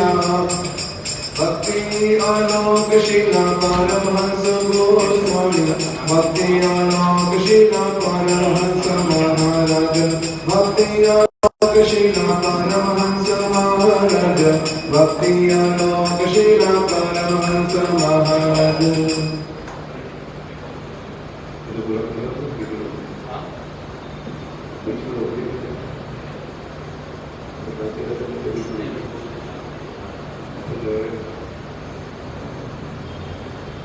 शीला भक्ति आलोक शीला परमहंस गोस्वामी भक्ति आलोक शीला परमहंस महाराज भक्ति आलोक शीला परमहंस महाराज भक्ति आलोक शीला परमहंस महाराज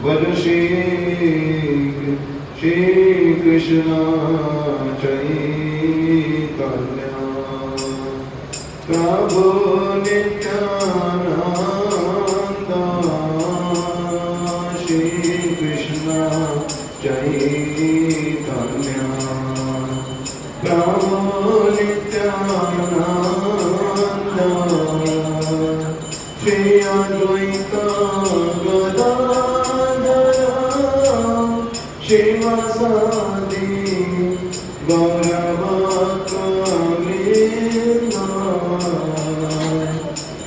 बोलो श्री कृष्ण चैतन्य प्रभु नित्यानंद श्री कृष्ण चैतन्य प्रभु नित्यानंद श्री अद्वैत शिवसादि गौरवकालिन्द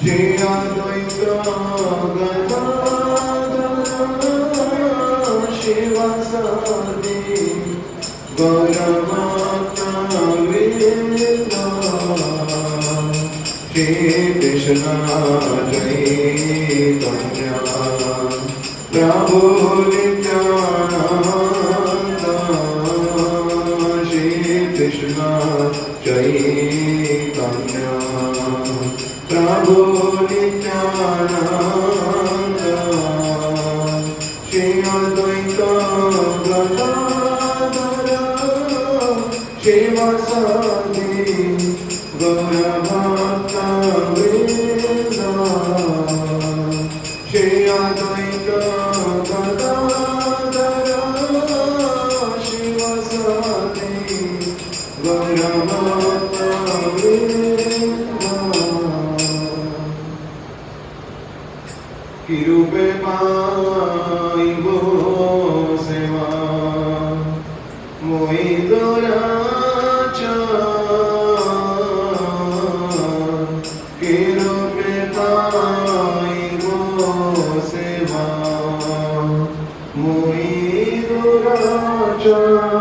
श्री अद्वैत गदाधर शिवसादि गौरवकालिन्द श्री कृष्ण चैतन्य प्रभु नित्यानंद कृष्ण चैतन्य प्रभु नित्यानंद श्री अद्वैत गदाधर शिवसादि गौरभक्तवृन्द श्री अद्वैत गदाधर शिवसादि किरूपे पाइबो सेवा मोहि दुराचार किरूपे पाइबो सेवा मोहि दुराचार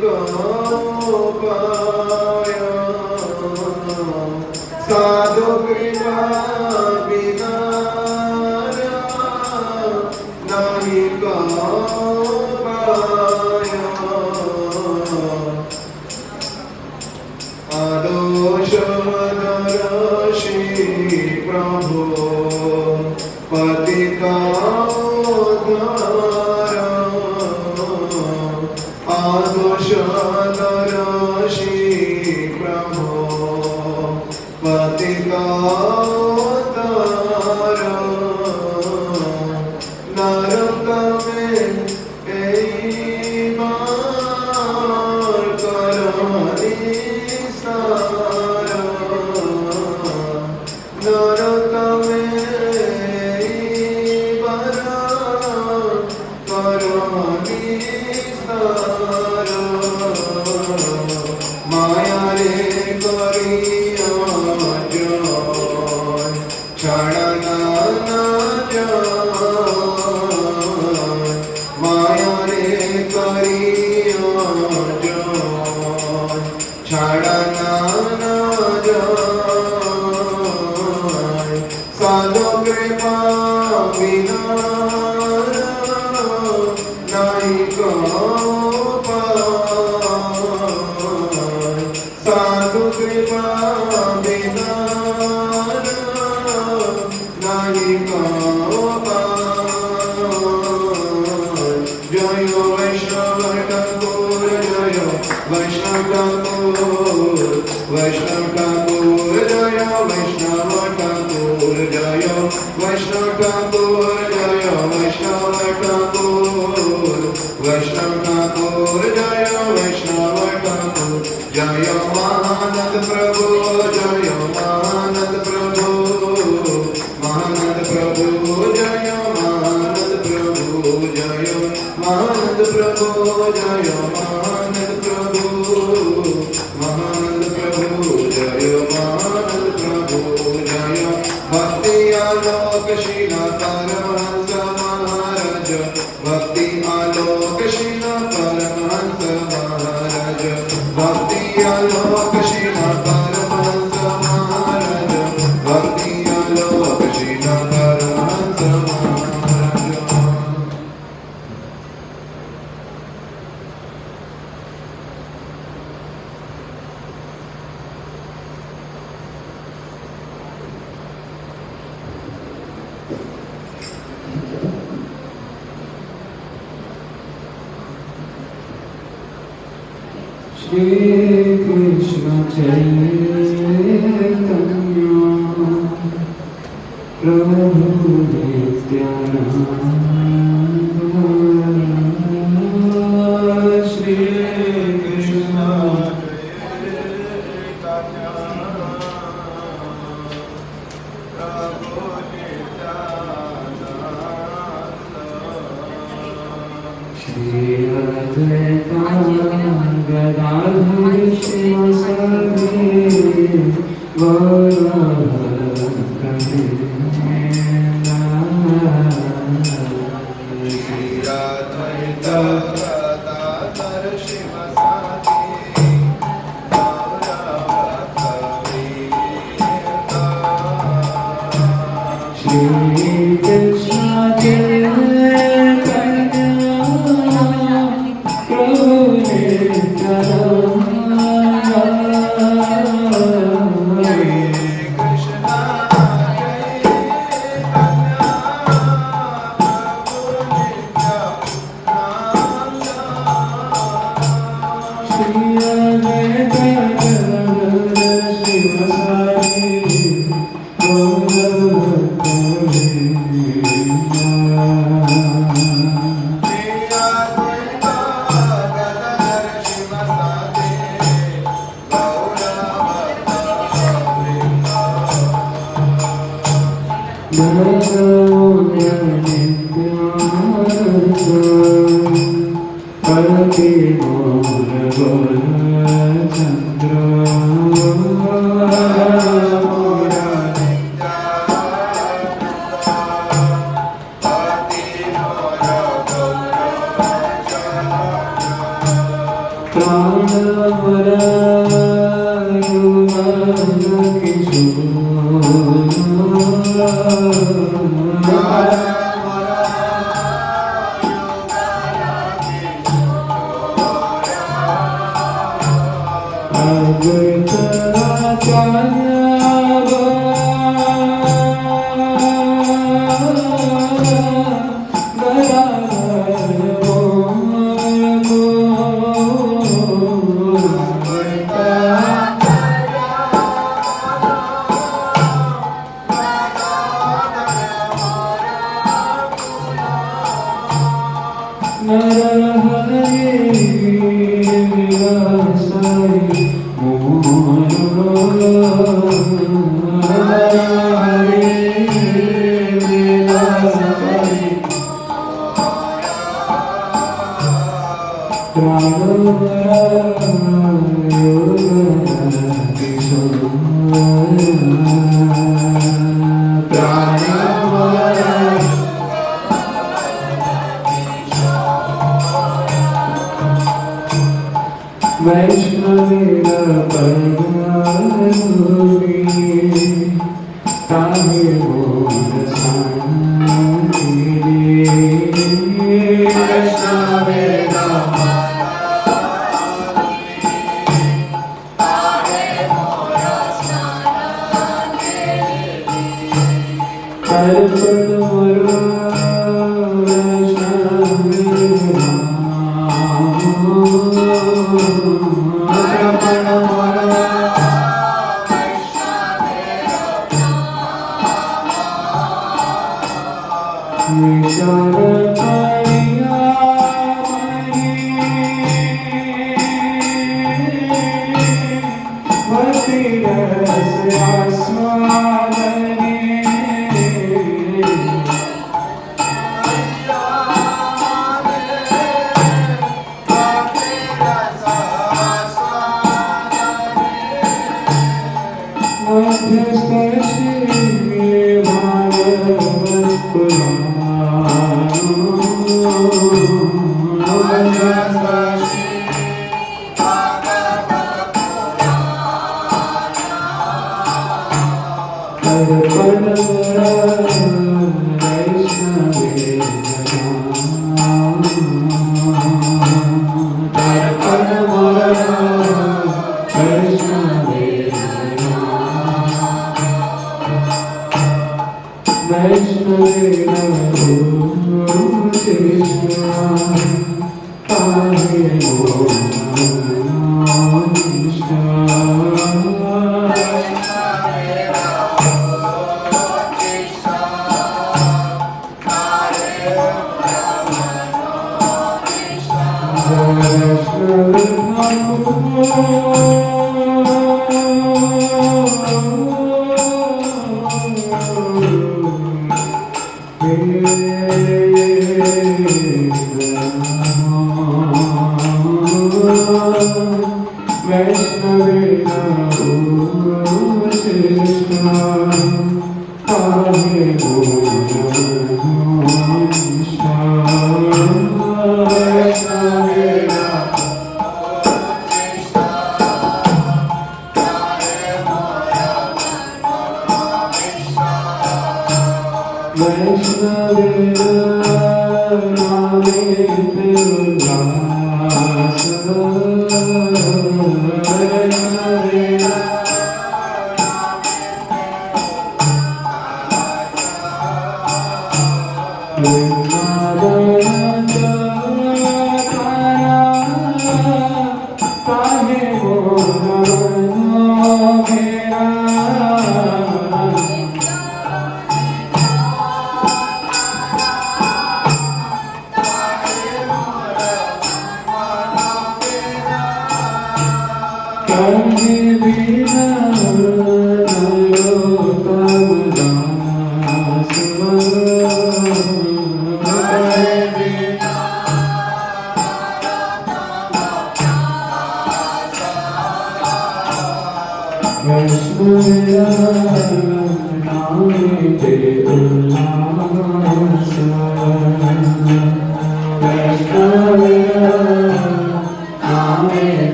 को पाया साधु कृपा बिना नहीं को पाया आदोष मदरशी प्रभु पतिता आदोष मदरशी प्रभु पतिता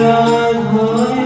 Radha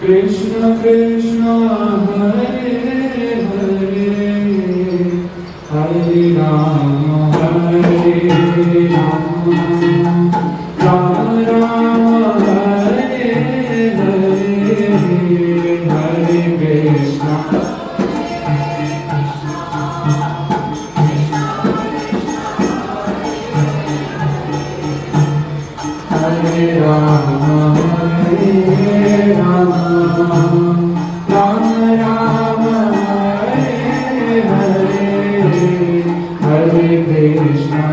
Krishna Krishna Hare Hare Hare Rama Hare Rama Rama Rama Hare Hare Hare Krishna Hare Rama Hare Rama Rama Rama Hare Hare Hare Krishna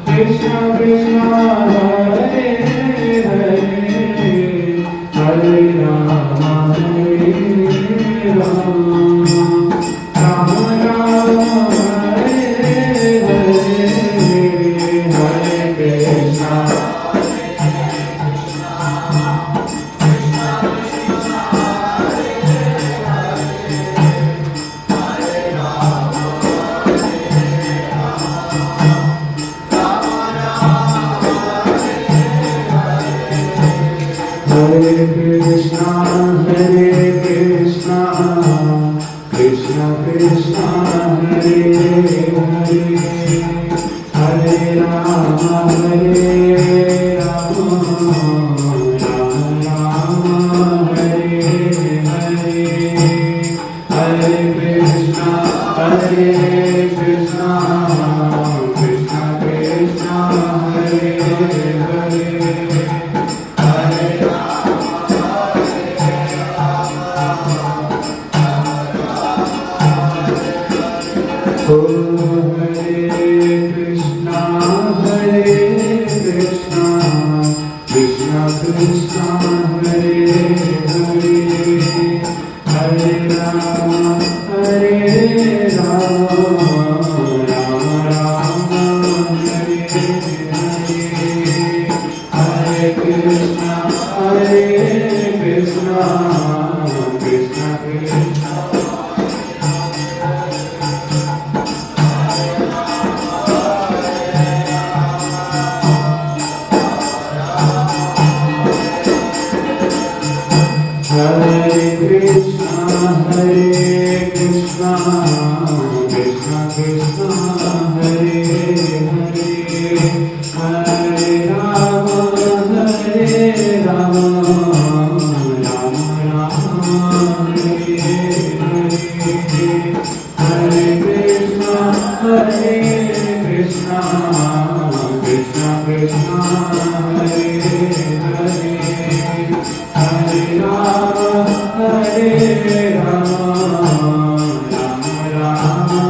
Krishna Krishna Hare Hare Hare Rama Hare Rama Rama Rama Hare Hare Hare Krishna Hare Krishna, Krishna Krishna, Hare Hare, Hare Rama, Hare Rama, Rama Rama, Hare Hare, Hare Krishna, Krishna Krishna, Hare Hare. Krishna Krishna Hare Hare Hare Rama Hare Rama Rama Rama Hare Hare Hare Krishna Krishna Krishna Hare Krishna, Krishna Krishna, Hare Hare, Hare Rama, Hare Rama, Rama Rama, Hare Hare, Hare Krishna, Krishna Krishna, Hare Hare. Hare Rama, Hare Rama, Rama Rama,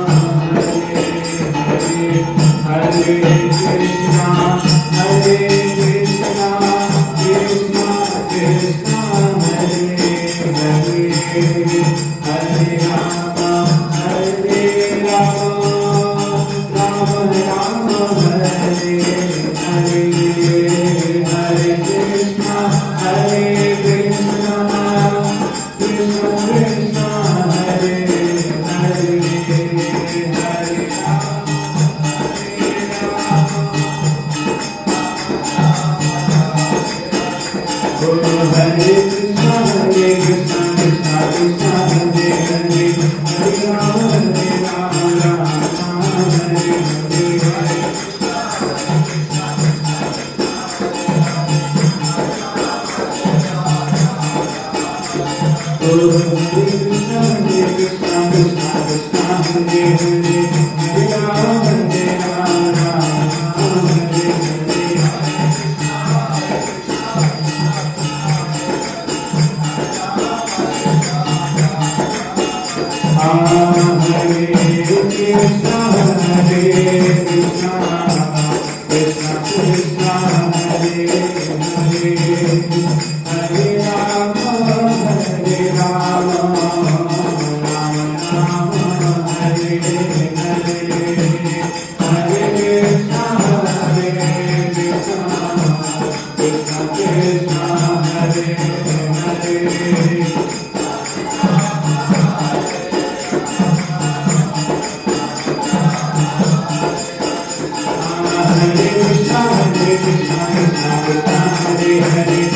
Hare Hare, Hare Krishna, Krishna Krishna, Hare Hare, Hare Rama, Hare Rama, Rama Rama, Hare Hare, Hare Krishna, Krishna Krishna, Hare Hare, Hare Hare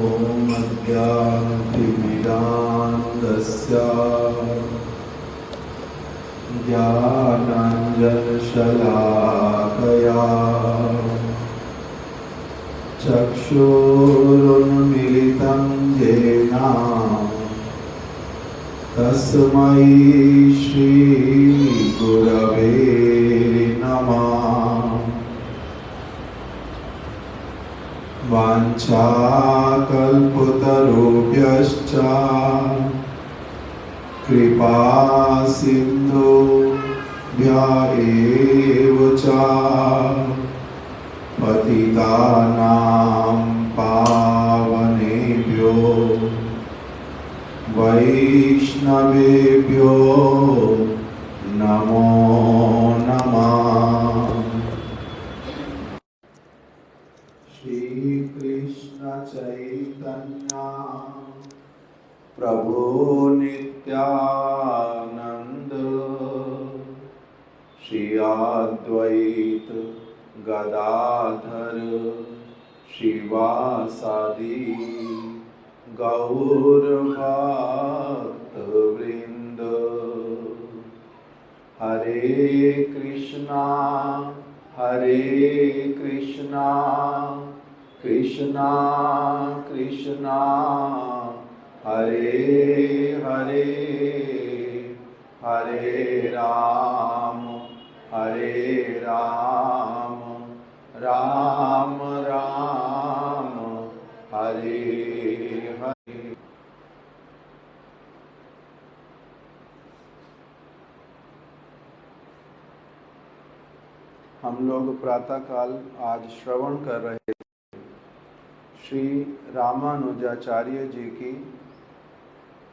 ॐ अज्ञानतिमिरान्धस्य ज्ञानाञ्जनशलाकया चक्षुरुन्मिलितं येन तस्मै श्रीगुरवे नमः। वाञ्छाकल्पतरुभ्यश्च कृपा सिन्धुभ्य एव च पतितानां पावनेभ्यो वैष्णवेभ्यो नमो नमः। श्रीकृष्ण चैतन्य प्रभु नित्यानंद श्री अद्वैत गदाधर शिवासादि गौर भक्त वृंद। हरे कृष्णा हरे कृष्णा कृष्णा कृष्णा हरे हरे हरे राम राम राम हरे हरे। हम लोग प्रातःकाल आज श्रवण कर रहे थे श्री रामानुजाचार्य जी की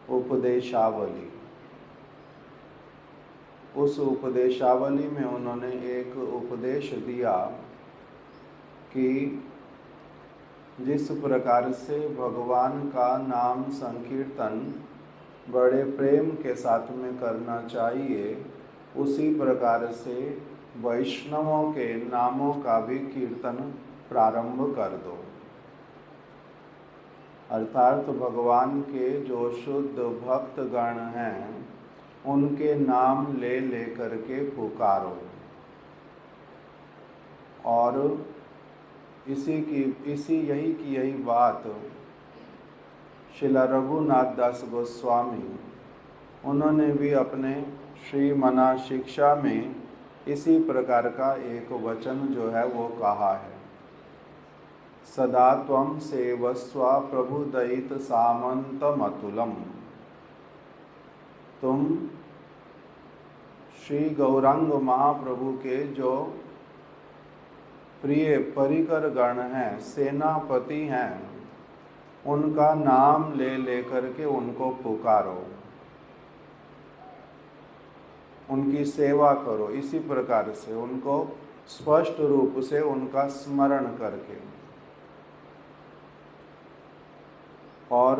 उपदेशावली। उस उपदेशावली में उन्होंने एक उपदेश दिया कि जिस प्रकार से भगवान का नाम संकीर्तन बड़े प्रेम के साथ में करना चाहिए, उसी प्रकार से वैष्णवों के नामों का भी कीर्तन प्रारंभ कर दो। अर्थात भगवान के जो शुद्ध भक्त गण हैं उनके नाम ले लेकर के पुकारो। और यही बात श्रीला रघुनाथ दास गोस्वामी उन्होंने भी अपने श्री मना शिक्षा में इसी प्रकार का एक वचन जो है वो कहा है। सदा त्वं सेवस्व प्रभुदयित सामंतमतुलम। तुम श्री गौरांग महाप्रभु के जो प्रिय परिकर गण हैं, सेनापति हैं, उनका नाम ले लेकर के उनको पुकारो, उनकी सेवा करो। इसी प्रकार से उनको स्पष्ट रूप से उनका स्मरण करके। और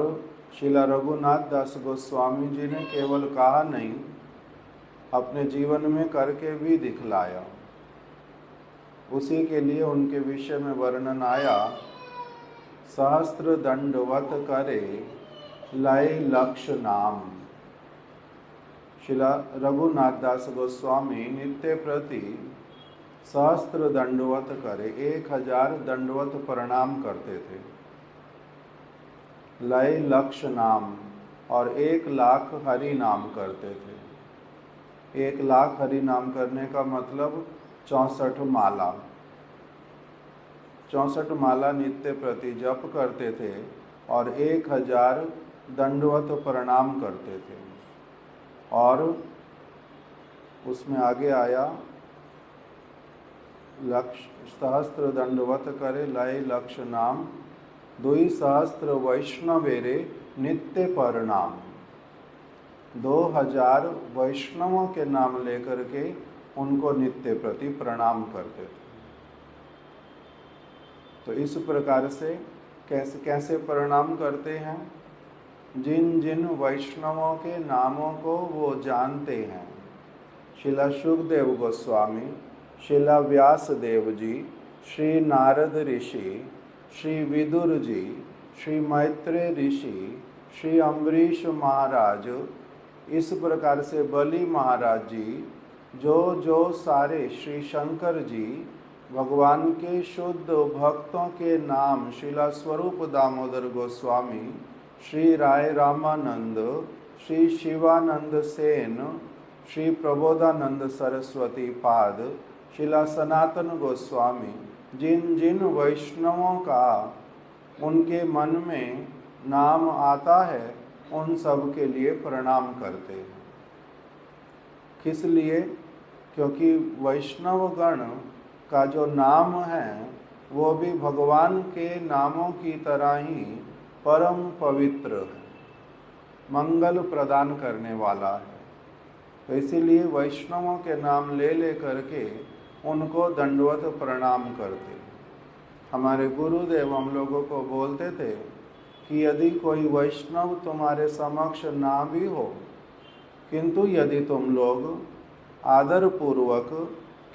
श्रीला रघुनाथ दास गोस्वामी जी ने केवल कहा नहीं, अपने जीवन में करके भी दिखलाया। उसी के लिए उनके विषय में वर्णन आया, सहस्त्र दंडवत करे लय लक्ष्य नाम। श्रीला रघुनाथ दास गोस्वामी नित्य प्रति सहस्त्र दंडवत करे, 1000 दंडवत प्रणाम करते थे। लय लक्ष्य नाम, और 1 लाख हरि नाम करते थे। 1 लाख हरि नाम करने का मतलब 64 माला। 64 माला नित्य प्रति जप करते थे और 1000 दंडवत प्रणाम करते थे। और उसमें आगे आया, लक्ष्य सहस्त्र दंडवत करे लय लक्ष्य नाम, 2 सहस्त्र वैष्णवेरे नित्य प्रणाम। 2000 वैष्णवों के नाम लेकर के उनको नित्य प्रति प्रणाम करते थे। तो इस प्रकार से कैसे प्रणाम करते हैं? जिन जिन वैष्णवों के नामों को वो जानते हैं, श्रीला सुखदेव गोस्वामी, श्रीला व्यास देव जी, श्री नारद ऋषि, श्री विदुर जी, श्री मैत्रेय ऋषि, श्री अम्बरीश महाराज, इस प्रकार से बलि महाराज जी, जो सारे श्री शंकर जी, भगवान के शुद्ध भक्तों के नाम, श्रीला स्वरूप दामोदर गोस्वामी, श्री राय रामानंद, श्री शिवानंद सेन, श्री प्रबोधानंद सरस्वती पाद, श्रीला सनातन गोस्वामी, जिन जिन वैष्णवों का उनके मन में नाम आता है, उन सब के लिए प्रणाम करते हैं। किस लिए? क्योंकि वैष्णव गण का जो नाम है वो भी भगवान के नामों की तरह ही परम पवित्र है, मंगल प्रदान करने वाला है। तो इसीलिए वैष्णवों के नाम ले ले करके उनको दंडवत प्रणाम करते। हमारे गुरुदेव हम लोगों को बोलते थे कि यदि कोई वैष्णव तुम्हारे समक्ष ना भी हो, किंतु यदि तुम लोग आदर पूर्वक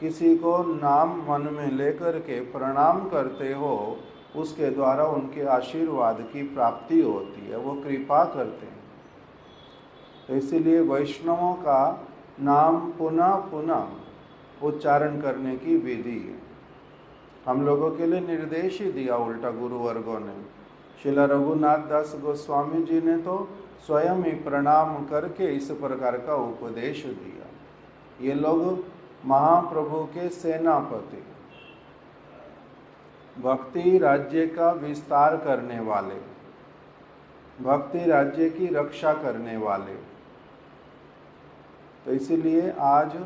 किसी को नाम मन में लेकर के प्रणाम करते हो, उसके द्वारा उनके आशीर्वाद की प्राप्ति होती है, वो कृपा करते हैं। तो इसीलिए वैष्णवों का नाम पुनः पुनः उच्चारण करने की विधि है। हम लोगों के लिए निर्देश ही दिया उल्टा गुरु वर्गों ने। श्रील रघुनाथ दास गोस्वामी जी ने तो स्वयं ही प्रणाम करके इस प्रकार का उपदेश दिया। ये लोग महाप्रभु के सेनापति, भक्ति राज्य का विस्तार करने वाले, भक्ति राज्य की रक्षा करने वाले। तो इसीलिए आज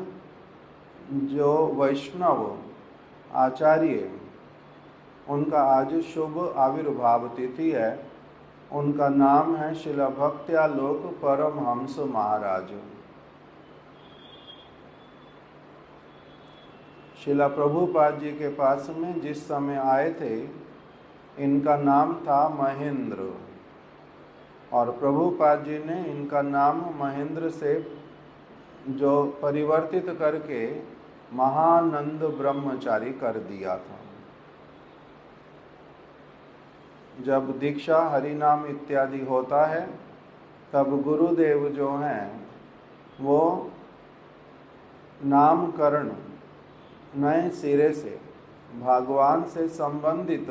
जो वैष्णव आचार्य, उनका आज शुभ आविर्भाव तिथि है। उनका नाम है श्रील भक्त्यालोक परमहंस महाराज। श्रील प्रभुपाद जी के पास में जिस समय आए थे, इनका नाम था महेंद्र, और प्रभुपाद जी ने इनका नाम महेंद्र से जो परिवर्तित करके महानंद ब्रह्मचारी कर दिया था। जब दीक्षा हरिनाम इत्यादि होता है, तब गुरुदेव जो हैं वो नामकरण नए सिरे से भगवान से संबंधित,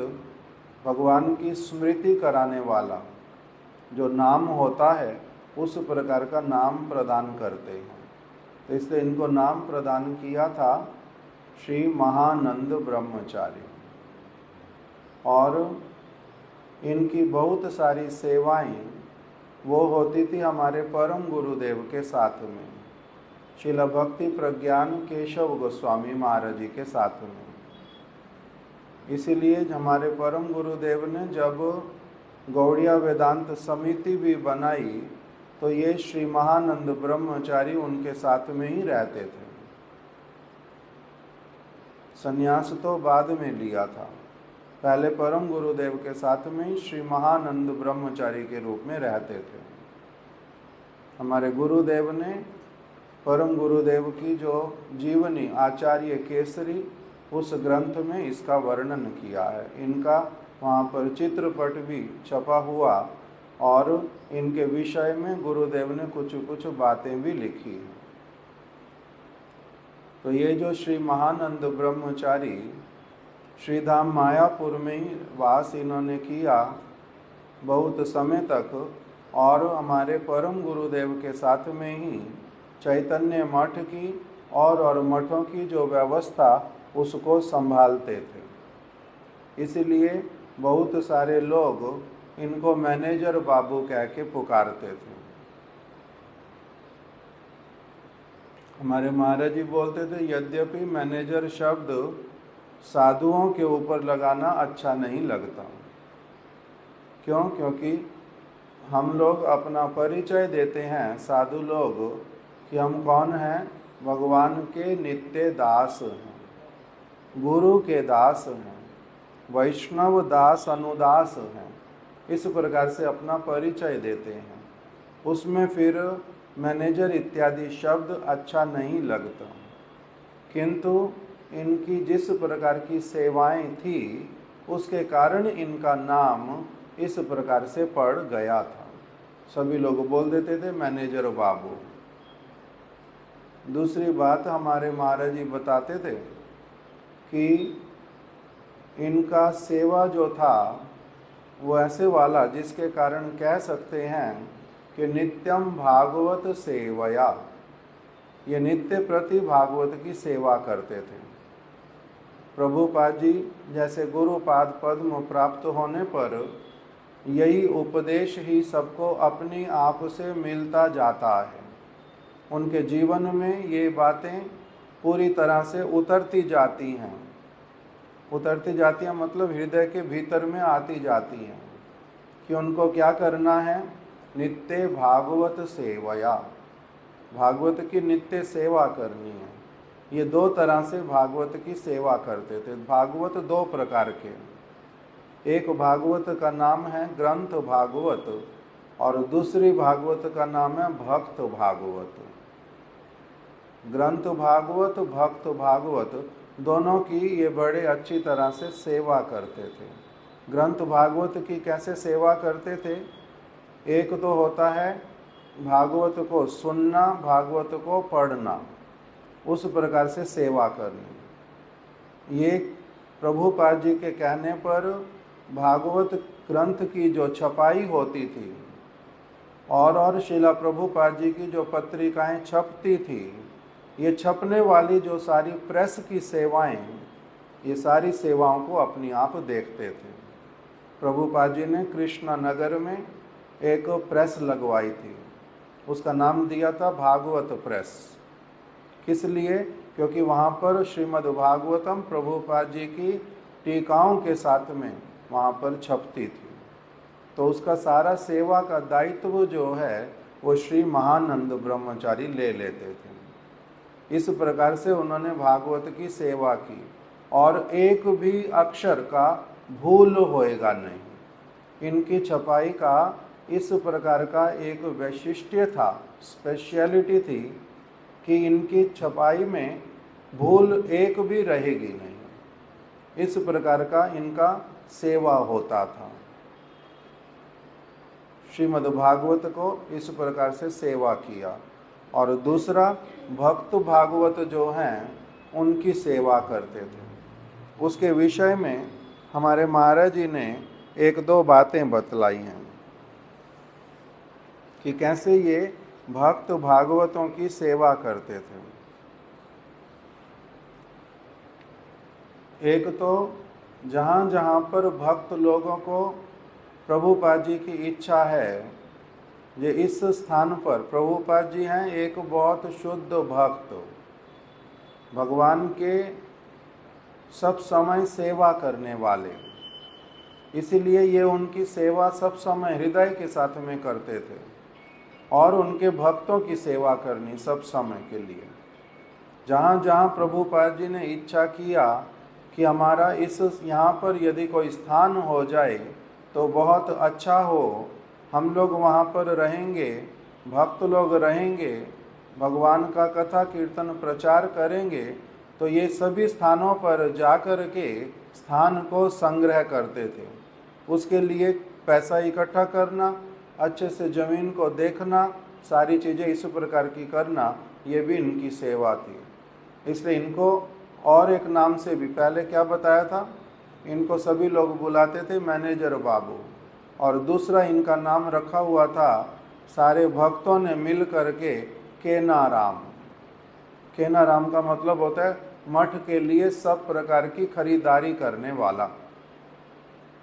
भगवान की स्मृति कराने वाला जो नाम होता है, उस प्रकार का नाम प्रदान करते हैं। तो इसलिए इनको नाम प्रदान किया था श्री महानंद ब्रह्मचारी। और इनकी बहुत सारी सेवाएं वो होती थी हमारे परम गुरुदेव के साथ में, श्रील भक्ति प्रज्ञान केशव गोस्वामी महाराज जी के साथ में। इसीलिए हमारे परम गुरुदेव ने जब गौड़िया वेदांत समिति भी बनाई, तो ये श्री महानंद ब्रह्मचारी उनके साथ में ही रहते थे। संन्यास तो बाद में लिया था, पहले परम गुरुदेव के साथ में ही श्री महानंद ब्रह्मचारी के रूप में रहते थे। हमारे गुरुदेव ने परम गुरुदेव की जो जीवनी आचार्य केसरी, उस ग्रंथ में इसका वर्णन किया है। इनका वहाँ पर चित्रपट भी छपा हुआ, और इनके विषय में गुरुदेव ने कुछ कुछ बातें भी लिखी हैं। तो ये जो श्री महानंद ब्रह्मचारी श्रीधाम मायापुर में ही वास इन्होंने किया बहुत समय तक, और हमारे परम गुरुदेव के साथ में ही चैतन्य मठ की और मठों की जो व्यवस्था उसको संभालते थे। इसलिए बहुत सारे लोग इनको मैनेजर बाबू कह के पुकारते थे। हमारे महाराज जी बोलते थे, यद्यपि मैनेजर शब्द साधुओं के ऊपर लगाना अच्छा नहीं लगता। क्यों? क्योंकि हम लोग अपना परिचय देते हैं, साधु लोग, कि हम कौन हैं? भगवान के नित्य दास हैं, गुरु के दास हैं, वैष्णव दास अनुदास हैं। इस प्रकार से अपना परिचय देते हैं। उसमें फिर मैनेजर इत्यादि शब्द अच्छा नहीं लगता। किंतु इनकी जिस प्रकार की सेवाएं थी, उसके कारण इनका नाम इस प्रकार से पड़ गया था। सभी लोग बोल देते थे मैनेजर बाबू। दूसरी बात हमारे महाराज जी बताते थे कि इनका सेवा जो था वो ऐसे वाला जिसके कारण कह सकते हैं कि नित्यम भागवत सेवया, ये नित्य प्रति भागवत की सेवा करते थे। प्रभुपाद जी जैसे गुरुपाद पद्म प्राप्त होने पर यही उपदेश ही सबको अपनी आप से मिलता जाता है। उनके जीवन में ये बातें पूरी तरह से उतरती जाती हैं। उतरती जाती हैं मतलब हृदय के भीतर में आती जाती हैं कि उनको क्या करना है? नित्य भागवत सेवया, भागवत की नित्य सेवा करनी है। ये दो तरह से भागवत की सेवा करते थे। भागवत दो प्रकार के, एक भागवत का नाम है ग्रंथ भागवत और दूसरी भागवत का नाम है भक्त भागवत। ग्रंथ भागवत, भक्त भागवत, दोनों की ये बड़े अच्छी तरह से सेवा करते थे। ग्रंथ भागवत की कैसे सेवा करते थे? एक तो होता है भागवत को सुनना, भागवत को पढ़ना, उस प्रकार से सेवा करनी। ये प्रभुपाद जी के कहने पर भागवत ग्रंथ की जो छपाई होती थी और श्रीला प्रभुपाद जी की जो पत्रिकाएं छपती थी, ये छपने वाली जो सारी प्रेस की सेवाएं, ये सारी सेवाओं को अपनी आप देखते थे। प्रभुपाद जी ने कृष्णा नगर में एक प्रेस लगवाई थी, उसका नाम दिया था भागवत प्रेस। किस लिए? क्योंकि वहाँ पर श्रीमद् भागवतम प्रभुपाद जी की टीकाओं के साथ में वहाँ पर छपती थी। तो उसका सारा सेवा का दायित्व जो है वो श्री महानंद ब्रह्मचारी ले लेते थे। इस प्रकार से उन्होंने भागवत की सेवा की और एक भी अक्षर का भूल होएगा नहीं। इनकी छपाई का इस प्रकार का एक वैशिष्ट्य था, स्पेशलिटी थी कि इनकी छपाई में भूल एक भी रहेगी नहीं। इस प्रकार का इनका सेवा होता था। श्रीमद् भागवत को इस प्रकार से सेवा किया। और दूसरा, भक्त भागवत जो हैं उनकी सेवा करते थे। उसके विषय में हमारे महाराज जी ने एक दो बातें बतलाई हैं कि कैसे ये भक्त भागवतों की सेवा करते थे। एक तो जहाँ जहाँ पर भक्त लोगों को प्रभुपाद जी की इच्छा है, ये इस स्थान पर प्रभुपाद जी हैं एक बहुत शुद्ध भक्त, भगवान के सब समय सेवा करने वाले, इसीलिए ये उनकी सेवा सब समय हृदय के साथ में करते थे और उनके भक्तों की सेवा करनी सब समय के लिए। जहाँ जहाँ प्रभुपाद जी ने इच्छा किया कि हमारा इस यहाँ पर यदि कोई स्थान हो जाए तो बहुत अच्छा हो, हम लोग वहाँ पर रहेंगे, भक्त लोग रहेंगे, भगवान का कथा कीर्तन प्रचार करेंगे, तो ये सभी स्थानों पर जाकर के स्थान को संग्रह करते थे। उसके लिए पैसा इकट्ठा करना, अच्छे से ज़मीन को देखना, सारी चीज़ें इस प्रकार की करना, ये भी इनकी सेवा थी। इसलिए इनको और एक नाम से भी पहले क्या बताया था, इनको सभी लोग बुलाते थे मैनेजर बाबू, और दूसरा इनका नाम रखा हुआ था सारे भक्तों ने मिल करके केनाराम। केनाराम का मतलब होता है मठ के लिए सब प्रकार की खरीदारी करने वाला।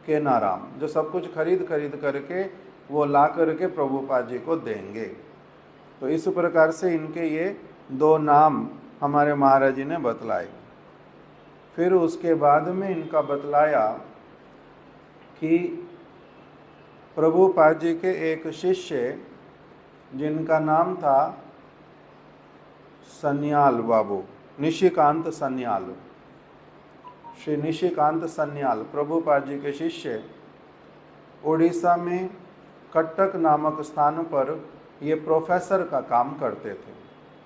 केनाराम जो सब कुछ खरीद करके वो ला करके प्रभुपाद जी को देंगे। तो इस प्रकार से इनके ये दो नाम हमारे महाराज जी ने बतलाए। फिर उसके बाद में इनका बतलाया कि प्रभुपाद जी के एक शिष्य जिनका नाम था सन्याल बाबू, निशिकांत सन्याल, श्री निशिकांत सन्याल प्रभुपाद जी के शिष्य, उड़ीसा में कटक नामक स्थान पर ये प्रोफेसर का काम करते थे।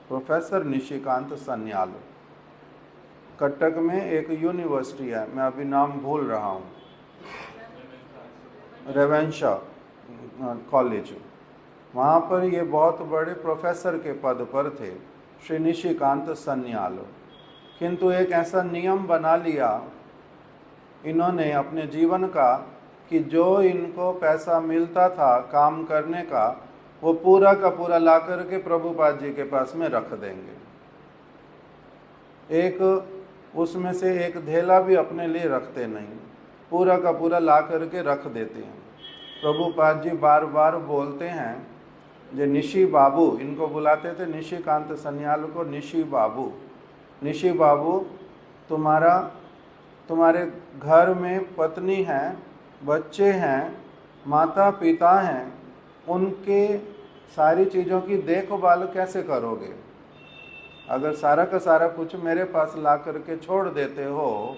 प्रोफेसर निशिकांत सन्याल। कटक में एक यूनिवर्सिटी है, मैं अभी नाम भूल रहा हूँ, रेवेंशा कॉलेज, वहाँ पर ये बहुत बड़े प्रोफेसर के पद पर थे श्री निशिकांत सन्याल। किंतु एक ऐसा नियम बना लिया इन्होंने अपने जीवन का कि जो इनको पैसा मिलता था काम करने का, वो पूरा का पूरा ला करके प्रभुपाद जी के पास में रख देंगे। एक उसमें से एक धेला भी अपने लिए रखते नहीं, पूरा का पूरा ला करके रख देते हैं। प्रभुपाद जी बार बार बोलते हैं, जो निशी बाबू, इनको बुलाते थे निशिकांत सन्याल को निशी बाबू, निशी बाबू तुम्हारे घर में पत्नी हैं, बच्चे हैं, माता पिता हैं, उनके सारी चीज़ों की देखभाल कैसे करोगे? अगर सारा का सारा कुछ मेरे पास ला करके छोड़ देते हो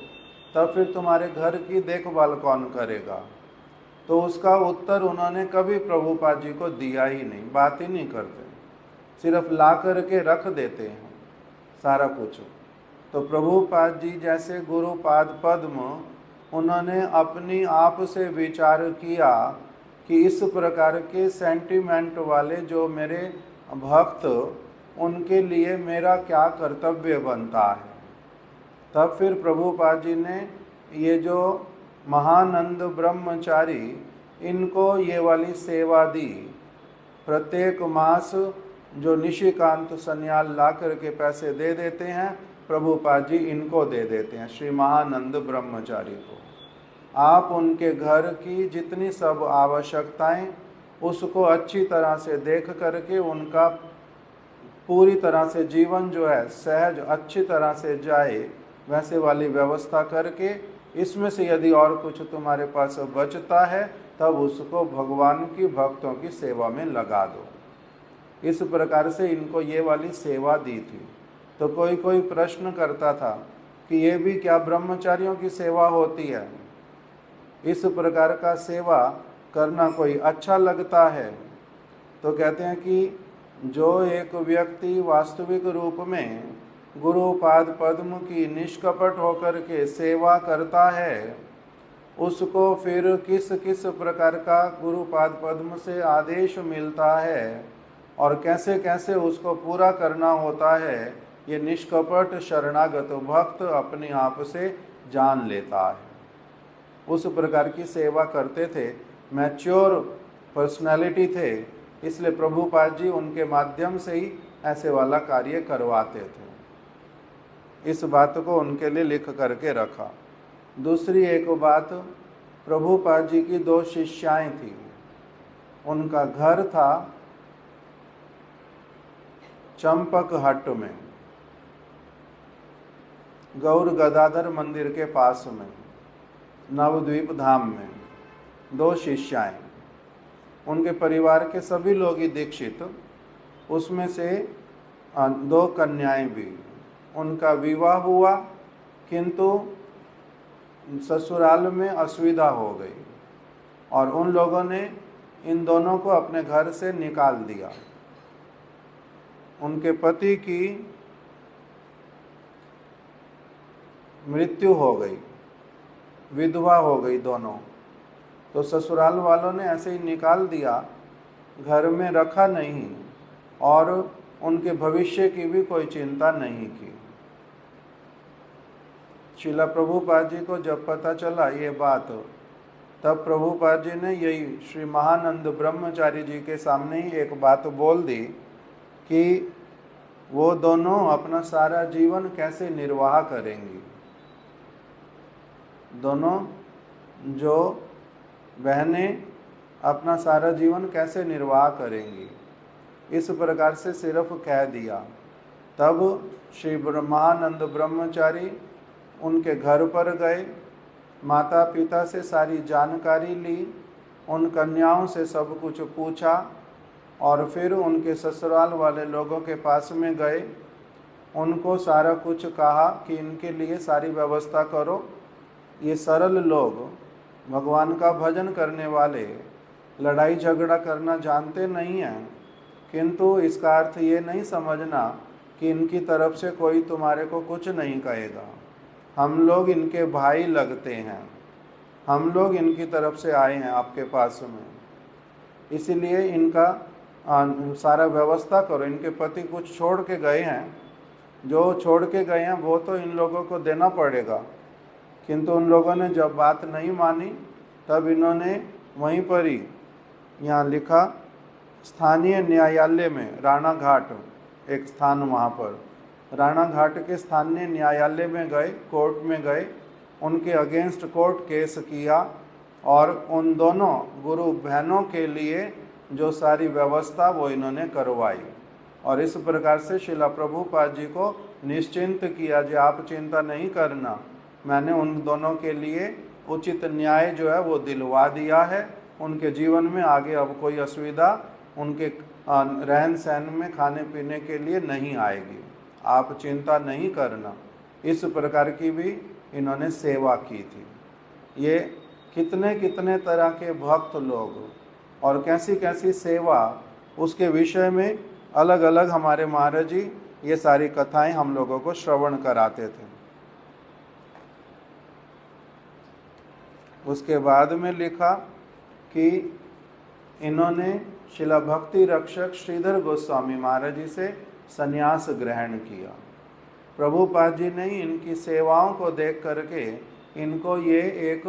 तब फिर तुम्हारे घर की देखभाल कौन करेगा? तो उसका उत्तर उन्होंने कभी प्रभुपाद जी को दिया ही नहीं, बात ही नहीं करते, सिर्फ ला करके रख देते हैं सारा कुछ। तो प्रभुपाद जी जैसे गुरुपाद पद्म, उन्होंने अपनी आप से विचार किया कि इस प्रकार के सेंटिमेंट वाले जो मेरे भक्त उनके लिए मेरा क्या कर्तव्य बनता है। तब फिर प्रभुपाद जी ने ये जो महानंद ब्रह्मचारी, इनको ये वाली सेवा दी। प्रत्येक मास जो निशिकांत सन्याल ला करके पैसे दे देते हैं, प्रभुपाद जी इनको दे देते हैं, श्री महानंद ब्रह्मचारी को। आप उनके घर की जितनी सब आवश्यकताएं, उसको अच्छी तरह से देख करके उनका पूरी तरह से जीवन जो है सहज अच्छी तरह से जाए, वैसे वाली व्यवस्था करके, इसमें से यदि और कुछ तुम्हारे पास बचता है तब उसको भगवान की भक्तों की सेवा में लगा दो। इस प्रकार से इनको ये वाली सेवा दी थी। तो कोई कोई प्रश्न करता था कि ये भी क्या ब्रह्मचारियों की सेवा होती है? इस प्रकार का सेवा करना कोई अच्छा लगता है? तो कहते हैं कि जो एक व्यक्ति वास्तविक रूप में गुरुपाद पद्म की निष्कपट होकर के सेवा करता है, उसको फिर किस किस प्रकार का गुरुपाद पद्म से आदेश मिलता है और कैसे कैसे उसको पूरा करना होता है, ये निष्कपट शरणागत भक्त अपने आप से जान लेता है। उस प्रकार की सेवा करते थे, मैच्योर पर्सनालिटी थे, इसलिए प्रभुपाद जी उनके माध्यम से ही ऐसे वाला कार्य करवाते थे। इस बात को उनके लिए लिख करके रखा। दूसरी एक बात, प्रभुपाद जी की 2 शिष्याएं थी। उनका घर था चंपक हट में, गौर गदाधर मंदिर के पास में, नवद्वीप धाम में। 2 शिष्याएं, उनके परिवार के सभी लोग ही दीक्षित, उसमें से 2 कन्याएं भी। उनका विवाह हुआ किंतु ससुराल में असुविधा हो गई और उन लोगों ने इन दोनों को अपने घर से निकाल दिया। उनके पति की मृत्यु हो गई, विधवा हो गई दोनों। तो ससुराल वालों ने ऐसे ही निकाल दिया, घर में रखा नहीं और उनके भविष्य की भी कोई चिंता नहीं की। श्रीला प्रभुपाद जी को जब पता चला ये बात, तब प्रभुपाद जी ने यही श्री महानंद ब्रह्मचारी जी के सामने ही एक बात बोल दी कि वो दोनों अपना सारा जीवन कैसे निर्वाह करेंगी। दोनों जो बहनें अपना सारा जीवन कैसे निर्वाह करेंगी, इस प्रकार से सिर्फ कह दिया। तब श्री महानंद ब्रह्मचारी उनके घर पर गए, माता पिता से सारी जानकारी ली, उन कन्याओं से सब कुछ पूछा और फिर उनके ससुराल वाले लोगों के पास में गए, उनको सारा कुछ कहा कि इनके लिए सारी व्यवस्था करो। ये सरल लोग, भगवान का भजन करने वाले, लड़ाई झगड़ा करना जानते नहीं हैं, किंतु इसका अर्थ ये नहीं समझना कि इनकी तरफ से कोई तुम्हारे को कुछ नहीं कहेगा। हम लोग इनके भाई लगते हैं, हम लोग इनकी तरफ से आए हैं आपके पास में, इसीलिए इनका सारा व्यवस्था करो। इनके पति कुछ छोड़ के गए हैं, जो छोड़ के गए हैं वो तो इन लोगों को देना पड़ेगा, किंतु उन लोगों ने जब बात नहीं मानी तब इन्होंने वहीं पर ही, यहाँ लिखा, स्थानीय न्यायालय में, राणा घाट एक स्थान, वहाँ पर राणा घाट के स्थानीय न्यायालय में गए, कोर्ट में गए, उनके अगेंस्ट कोर्ट केस किया और उन दोनों गुरु बहनों के लिए जो सारी व्यवस्था वो इन्होंने करवाई। और इस प्रकार से श्रीला प्रभुपाद जी को निश्चिंत किया जी आप चिंता नहीं करना, मैंने उन दोनों के लिए उचित न्याय जो है वो दिलवा दिया है। उनके जीवन में आगे अब कोई असुविधा उनके रहन सहन में खाने पीने के लिए नहीं आएगी, आप चिंता नहीं करना। इस प्रकार की भी इन्होंने सेवा की थी। ये कितने कितने तरह के भक्त लोग और कैसी कैसी सेवा, उसके विषय में अलग अलग हमारे महाराज जी ये सारी कथाएं हम लोगों को श्रवण कराते थे। उसके बाद में लिखा कि इन्होंने शिला भक्ति रक्षक श्रीधर गोस्वामी महाराज जी से संन्यास ग्रहण किया। प्रभुपाद जी ने इनकी सेवाओं को देख करके इनको ये एक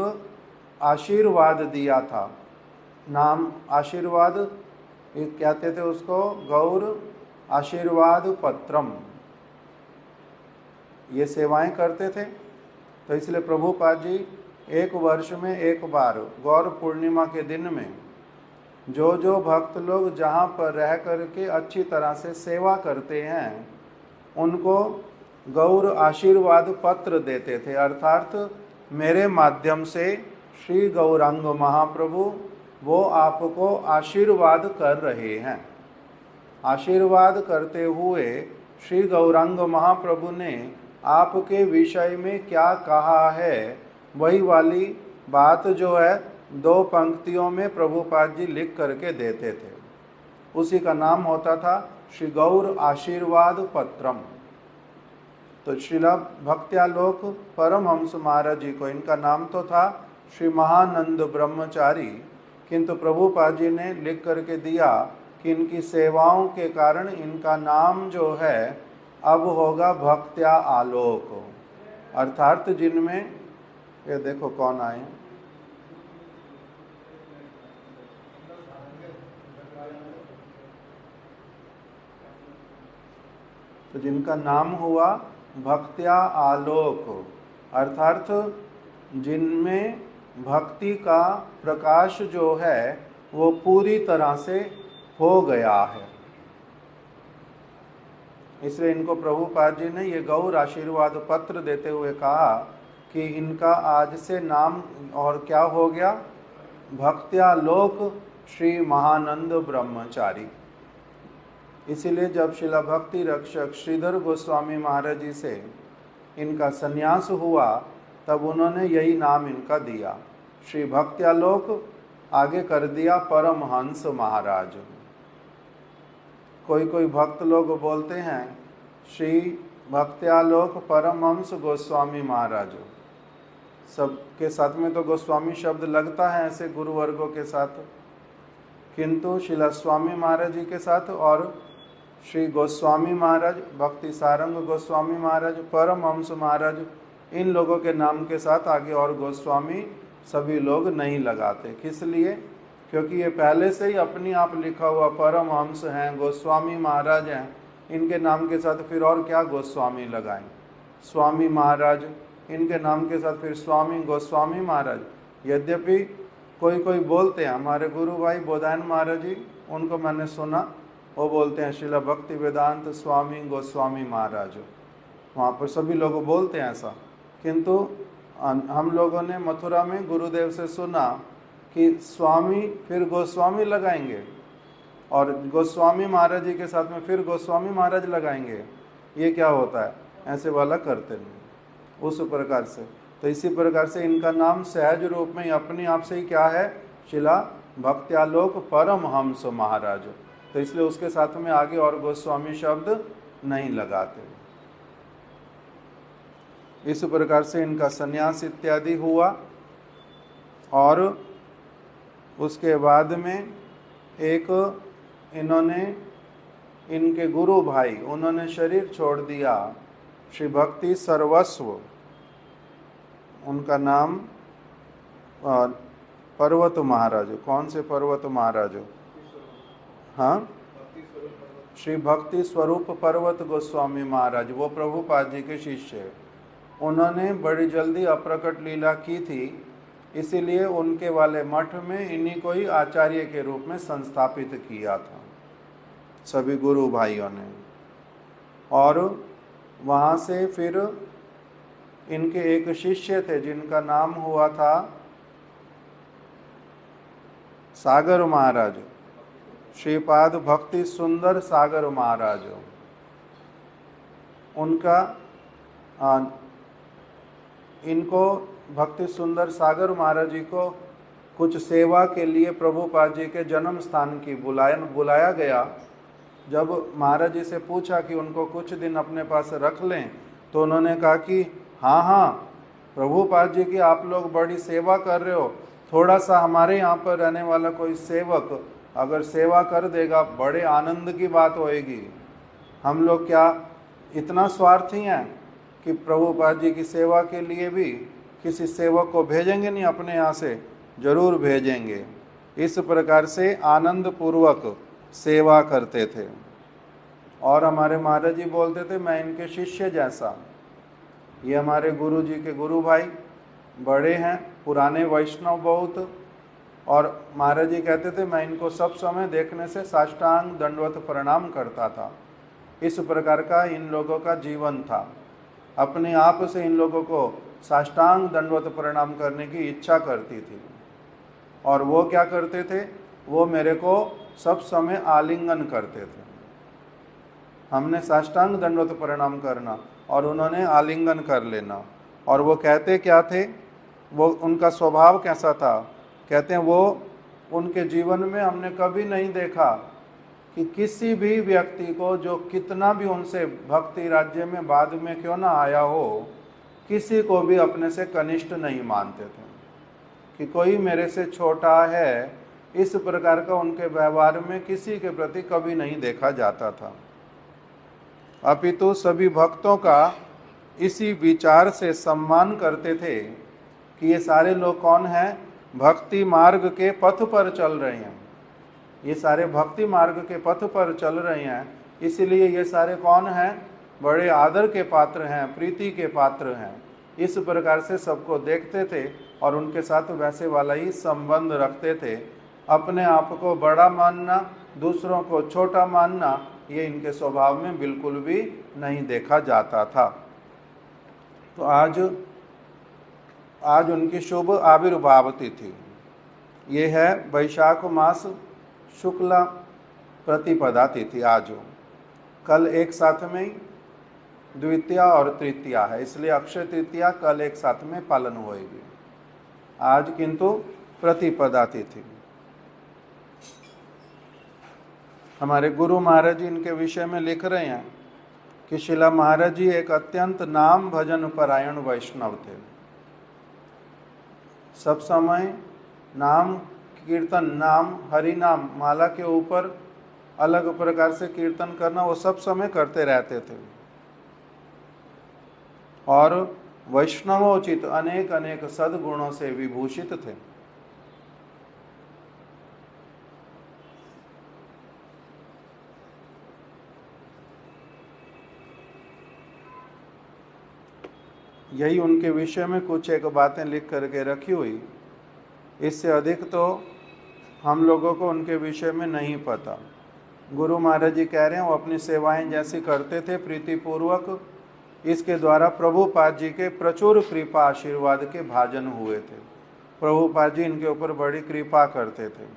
आशीर्वाद दिया था। नाम आशीर्वाद कहते थे उसको, गौर आशीर्वाद पत्रम। ये सेवाएं करते थे, तो इसलिए प्रभुपाद जी एक वर्ष में एक बार गौर पूर्णिमा के दिन में जो जो भक्त लोग जहाँ पर रह करके अच्छी तरह से सेवा करते हैं उनको गौर आशीर्वाद पत्र देते थे। अर्थात मेरे माध्यम से श्री गौरांग महाप्रभु वो आपको आशीर्वाद कर रहे हैं। आशीर्वाद करते हुए श्री गौरांग महाप्रभु ने आपके विषय में क्या कहा है, वही वाली बात जो है 2 पंक्तियों में प्रभुपाद जी लिख करके देते थे। उसी का नाम होता था श्री गौर आशीर्वाद पत्रम। तो श्रीला भक्त्यालोक परमहंस महाराज जी को, इनका नाम तो था श्री महानंद ब्रह्मचारी, किंतु प्रभुपाद जी ने लिख करके दिया कि इनकी सेवाओं के कारण इनका नाम जो है अब होगा भक्त्या आलोक। अर्थात जिनमें ये देखो कौन आए, तो जिनका नाम हुआ भक्त्या आलोक, अर्थात जिनमें भक्ति का प्रकाश जो है वो पूरी तरह से हो गया है। इसलिए इनको प्रभुपाद जी ने ये गौर आशीर्वाद पत्र देते हुए कहा कि इनका आज से नाम और क्या हो गया, भक्त्यालोक श्री महानंद ब्रह्मचारी। इसीलिए जब शिला भक्ति रक्षक श्रीधर गोस्वामी महाराज जी से इनका संन्यास हुआ तब उन्होंने यही नाम इनका दिया, श्री भक्त्यालोक, आगे कर दिया परमहंस महाराज। कोई कोई भक्त लोग बोलते हैं श्री भक्त्यालोक परमहंस गोस्वामी महाराज। सबके साथ में तो गोस्वामी शब्द लगता है ऐसे गुरुवर्गों के साथ, किंतु शिला स्वामी महाराज जी के साथ और श्री गोस्वामी महाराज, भक्ति सारंग गोस्वामी महाराज, परमहंस महाराज, इन लोगों के नाम के साथ आगे और गोस्वामी सभी लोग नहीं लगाते। किस लिए? क्योंकि ये पहले से ही अपनी आप लिखा हुआ परमहंस हैं, गोस्वामी महाराज हैं, इनके नाम के साथ फिर और क्या गोस्वामी लगाएं। स्वामी महाराज, इनके नाम के साथ फिर स्वामी गोस्वामी महाराज। यद्यपि कोई कोई बोलते हैं, हमारे गुरु भाई बोधायन महाराज जी, उनको मैंने सुना, वो बोलते हैं शिला भक्ति वेदांत स्वामी गोस्वामी महाराज। वहाँ पर सभी लोग बोलते हैं ऐसा, किंतु हम लोगों ने मथुरा में गुरुदेव से सुना कि स्वामी फिर गोस्वामी लगाएंगे और गोस्वामी महाराज जी के साथ में फिर गोस्वामी महाराज लगाएंगे। ये क्या होता है? ऐसे वाला करते नहीं उस प्रकार से। तो इसी प्रकार से इनका नाम सहज रूप में अपने आप से ही क्या है, शिला भक्त्यालोक परमहंस महाराज। तो इसलिए उसके साथ में आगे और गोस्वामी शब्द नहीं लगाते। इस प्रकार से इनका संन्यास इत्यादि हुआ और उसके बाद में एक इन्होंने, इनके गुरु भाई, उन्होंने शरीर छोड़ दिया। श्री भक्ति सर्वस्व, उनका नाम पर्वत महाराज। कौन से पर्वत महाराज? हाँ, श्री भक्ति स्वरूप पर्वत गोस्वामी महाराज, वो प्रभुपाद जी के शिष्य है। उन्होंने बड़ी जल्दी अप्रकट लीला की थी, इसीलिए उनके वाले मठ में इन्हीं को ही आचार्य के रूप में संस्थापित किया था सभी गुरु भाइयों ने। और वहाँ से फिर इनके एक शिष्य थे जिनका नाम हुआ था सागर महाराज, श्रीपाद भक्ति सुंदर सागर महाराज। उनका इनको भक्ति सुंदर सागर महाराज जी को कुछ सेवा के लिए प्रभुपाद जी के जन्म स्थान की बुलाया गया। जब महाराज जी से पूछा कि उनको कुछ दिन अपने पास रख लें, तो उन्होंने कहा कि हाँ हाँ प्रभुपाद जी की आप लोग बड़ी सेवा कर रहे हो, थोड़ा सा हमारे यहाँ पर रहने वाला कोई सेवक अगर सेवा कर देगा, बड़े आनंद की बात होएगी। हम लोग क्या इतना स्वार्थी हैं कि प्रभुपाद जी की सेवा के लिए भी किसी सेवक को भेजेंगे नहीं, अपने यहाँ से जरूर भेजेंगे। इस प्रकार से आनंद पूर्वक सेवा करते थे। और हमारे महाराज जी बोलते थे मैं इनके शिष्य जैसा। ये हमारे गुरु जी के गुरु भाई बड़े हैं, पुराने वैष्णव बहुत। और महाराज जी कहते थे मैं इनको सब समय देखने से साष्टांग दंडवत प्रणाम करता था। इस प्रकार का इन लोगों का जीवन था। अपने आप से इन लोगों को साष्टांग दंडवत प्रणाम करने की इच्छा करती थी। और वो क्या करते थे, वो मेरे को सब समय आलिंगन करते थे। हमने साष्टांग दंडवत प्रणाम करना और उन्होंने आलिंगन कर लेना। और वो कहते क्या थे, वो उनका स्वभाव कैसा था, कहते हैं वो उनके जीवन में हमने कभी नहीं देखा कि किसी भी व्यक्ति को जो कितना भी उनसे भक्ति राज्य में बाद में क्यों ना आया हो, किसी को भी अपने से कनिष्ठ नहीं मानते थे कि कोई मेरे से छोटा है। इस प्रकार का उनके व्यवहार में किसी के प्रति कभी नहीं देखा जाता था। अपितु सभी भक्तों का इसी विचार से सम्मान करते थे कि ये सारे लोग कौन हैं, भक्ति मार्ग के पथ पर चल रहे हैं। ये सारे भक्ति मार्ग के पथ पर चल रहे हैं, इसलिए ये सारे कौन हैं, बड़े आदर के पात्र हैं, प्रीति के पात्र हैं। इस प्रकार से सबको देखते थे और उनके साथ वैसे वाला ही संबंध रखते थे। अपने आप को बड़ा मानना, दूसरों को छोटा मानना, ये इनके स्वभाव में बिल्कुल भी नहीं देखा जाता था। तो आज उनकी शुभ आविर्भाव तिथि ये है वैशाख मास शुक्ला प्रतिपदा तिथि। आज कल एक साथ में द्वितीया और तृतीया है, इसलिए अक्षय तृतीया कल एक साथ में पालन होएगी। आज किंतु प्रतिपदा तिथि। हमारे गुरु महाराज जी इनके विषय में लिख रहे हैं कि शिला महाराज जी एक अत्यंत नाम भजन परायण वैष्णव थे। सब समय नाम कीर्तन, नाम हरि नाम माला के ऊपर अलग प्रकार से कीर्तन करना वो सब समय करते रहते थे। और वैष्णवोचित अनेक अनेक सद्गुणों से विभूषित थे। यही उनके विषय में कुछ एक बातें लिख करके रखी हुई। इससे अधिक तो हम लोगों को उनके विषय में नहीं पता। गुरु महाराज जी कह रहे हैं वो अपनी सेवाएं जैसी करते थे प्रीतिपूर्वक, इसके द्वारा प्रभुपाद जी के प्रचुर कृपा आशीर्वाद के भाजन हुए थे। प्रभुपाद जी इनके ऊपर बड़ी कृपा करते थे।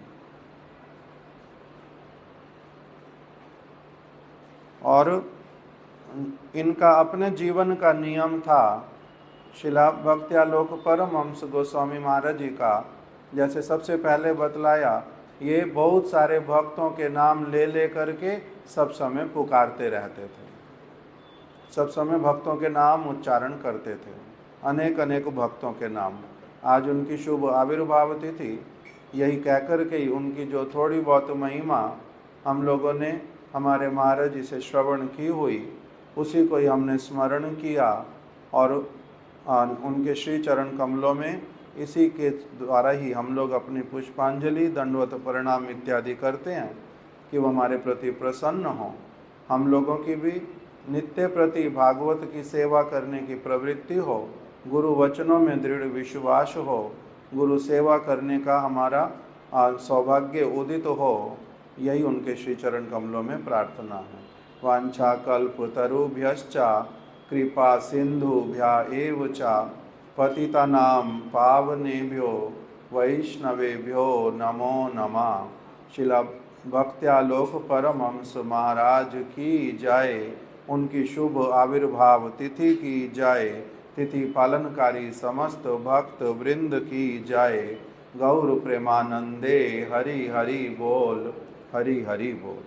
और इनका अपने जीवन का नियम था। शिला भक्त्यालोक परमहंस गोस्वामी महाराज जी का जैसे सबसे पहले बतलाया, ये बहुत सारे भक्तों के नाम ले ले करके सब समय पुकारते रहते थे। सब समय भक्तों के नाम उच्चारण करते थे, अनेक अनेक भक्तों के नाम। आज उनकी शुभ आविर्भाव तिथि, यही कहकर के ही उनकी जो थोड़ी बहुत महिमा हम लोगों ने हमारे महाराज जी से श्रवण की हुई, उसी को ही हमने स्मरण किया। और उनके श्री चरण कमलों में इसी के द्वारा ही हम लोग अपनी पुष्पांजलि, दंडवत प्रणाम इत्यादि करते हैं कि वो हमारे प्रति प्रसन्न हों। हम लोगों की भी नित्य प्रति भागवत की सेवा करने की प्रवृत्ति हो, गुरु वचनों में दृढ़ विश्वास हो, गुरु सेवा करने का हमारा सौभाग्य उदित हो, यही उनके श्री चरण कमलों में प्रार्थना है। वांछा कल्पतरुभ्यश्च कृपा सिंधुभ्या एव च पतितानां पावनेभ्यो वैष्णवेभ्यो नमो नमः। शिला भक्त्यालोक परमहंस महाराज की जय। उनकी शुभ आविर्भाव तिथि की जय। तिथि पालनकारी समस्त भक्त वृंद की जय। गौर प्रेमानंदे हरि हरि बोल, हरि हरि बोल।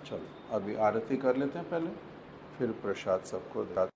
चलो अभी आरती कर लेते हैं पहले, फिर प्रसाद सबको दाते।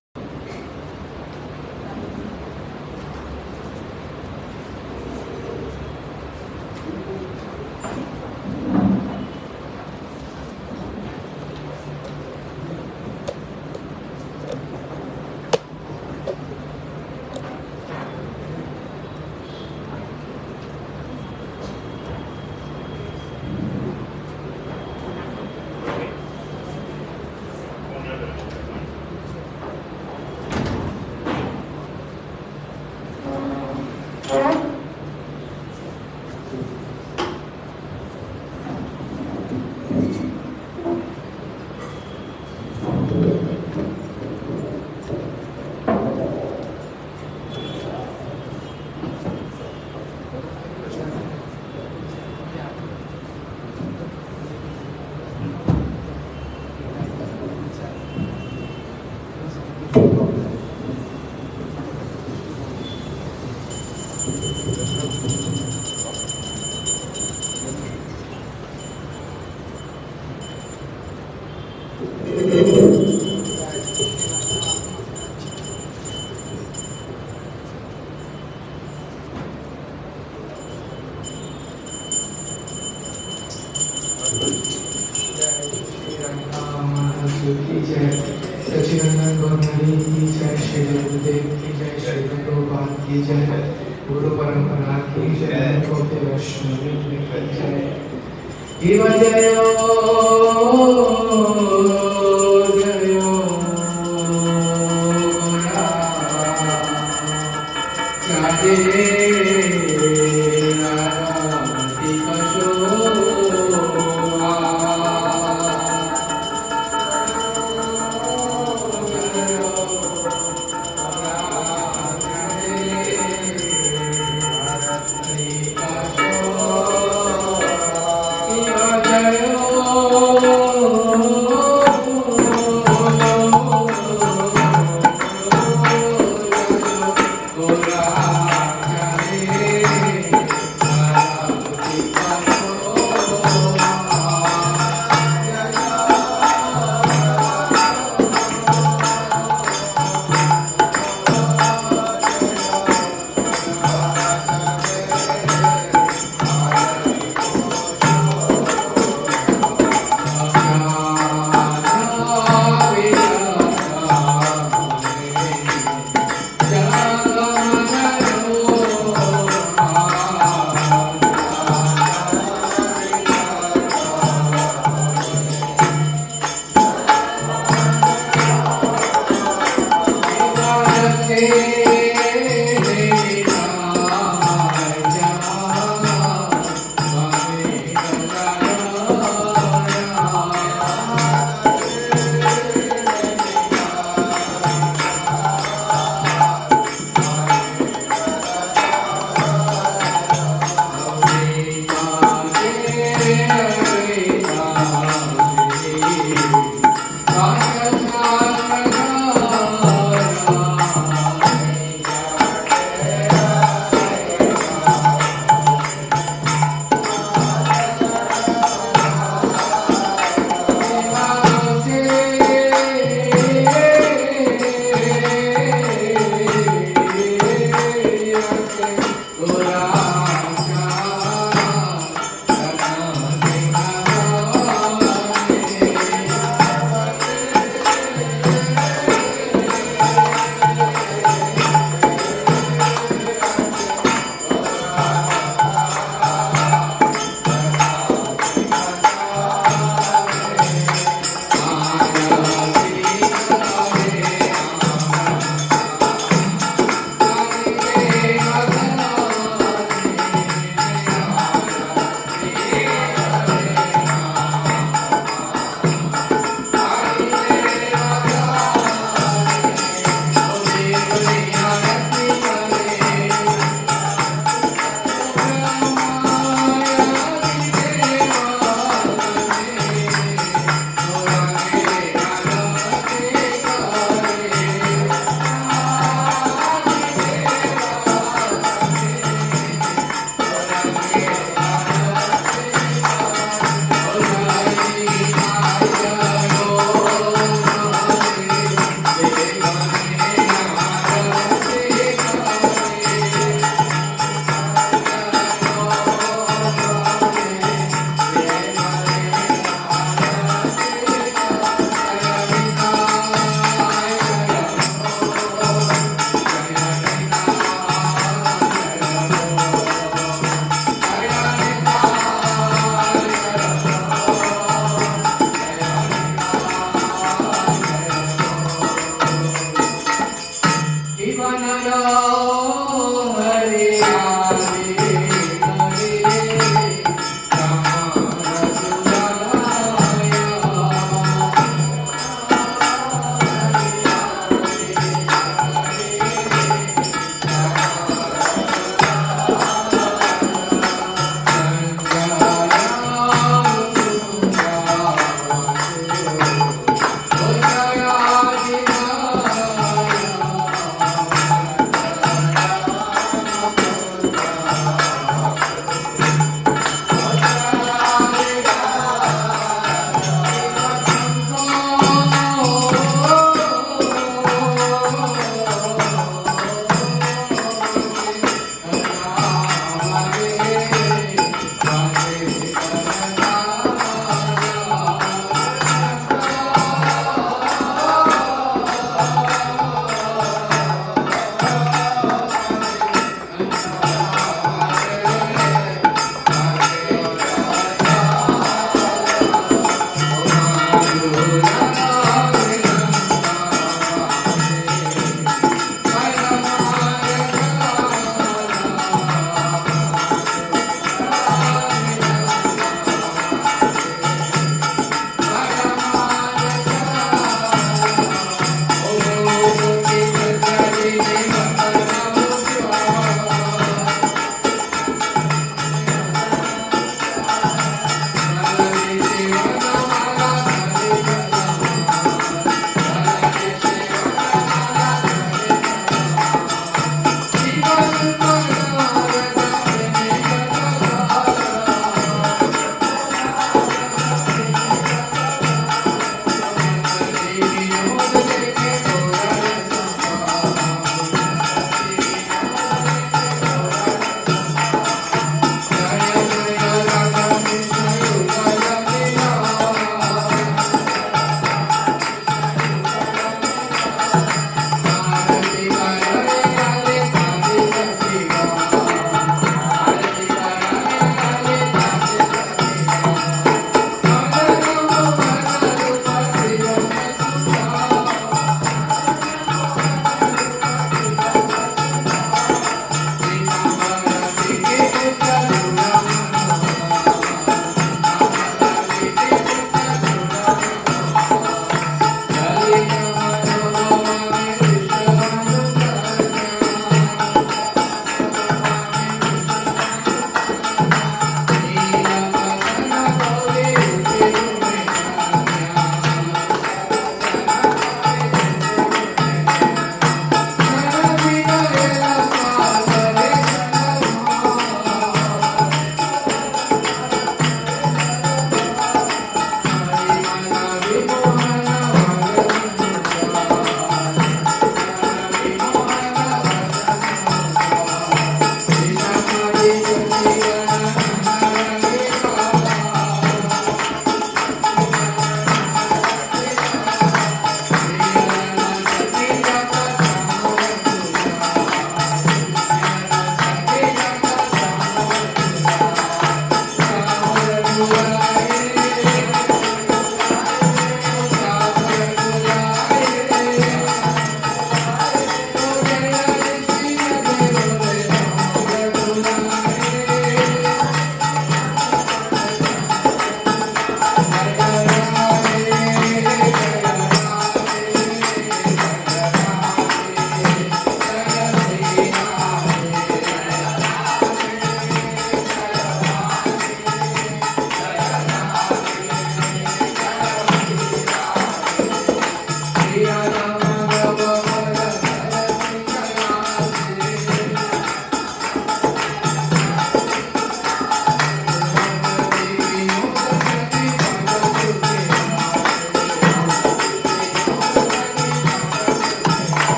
सच्चिदानंद गौरहरि की जय, श्री गुरुदेव की जय, श्री प्रभुपाद की जय, गुरु परंपरा की जय, गौते वैष्णव की जय। शिव जयो जयो चाहे के थोड़ा